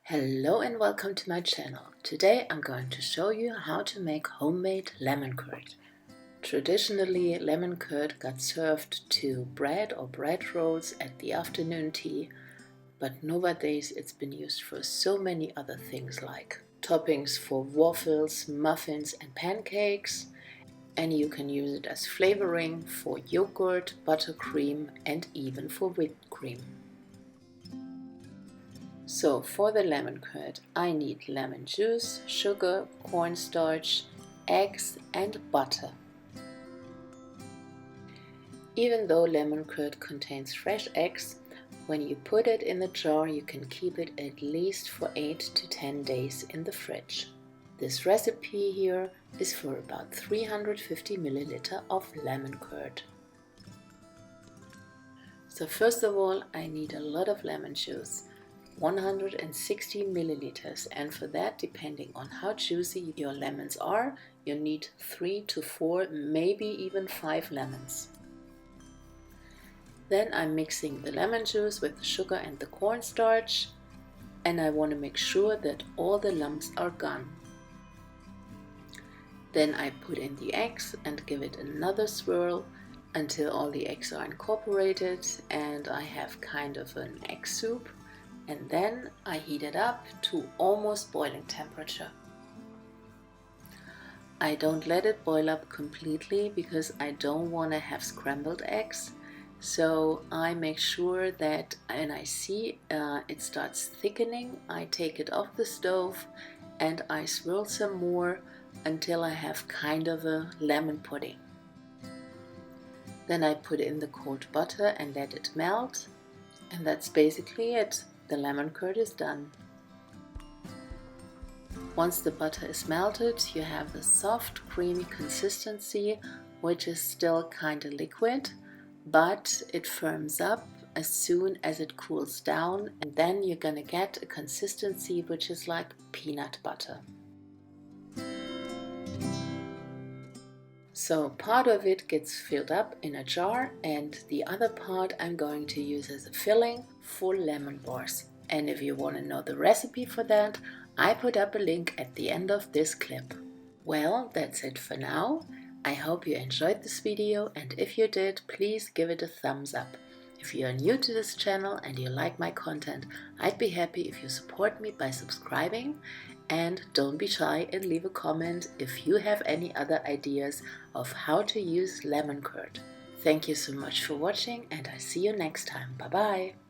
Hello and welcome to my channel. Today I'm going to show you how to make homemade lemon curd. Traditionally, lemon curd got served to bread or bread rolls at the afternoon tea, but nowadays it's been used for so many other things like toppings for waffles, muffins and pancakes, and you can use it as flavoring for yogurt, buttercream and even for whipped cream. So for the lemon curd, I need lemon juice, sugar, cornstarch, eggs and butter. Even though lemon curd contains fresh eggs, when you put it in the jar you can keep it at least for 8 to 10 days in the fridge. This recipe here is for about 350 ml of lemon curd. So first of all I need a lot of lemon juice. 160 milliliters, and for that, depending on how juicy your lemons are, you need 3 to 4, maybe even 5 lemons. Then I'm mixing the lemon juice with the sugar and the cornstarch, and I want to make sure that all the lumps are gone. Then I put in the eggs and give it another swirl until all the eggs are incorporated and I have kind of an egg soup. And then I heat it up to almost boiling temperature. I don't let it boil up completely because I don't want to have scrambled eggs. So I make sure that when I see it starts thickening, I take it off the stove and I swirl some more until I have kind of a lemon pudding. Then I put in the cold butter and let it melt, and that's basically it. The lemon curd is done. Once the butter is melted, you have a soft, creamy consistency, which is still kind of liquid, but it firms up as soon as it cools down, and then you're gonna get a consistency which is like peanut butter. So part of it gets filled up in a jar and the other part I'm going to use as a filling for lemon bars. And if you want to know the recipe for that, I put up a link at the end of this clip. Well, that's it for now. I hope you enjoyed this video, and if you did, please give it a thumbs up. If you are new to this channel and you like my content, I'd be happy if you support me by subscribing, and don't be shy and leave a comment if you have any other ideas of how to use lemon curd. Thank you so much for watching and I see you next time. Bye bye!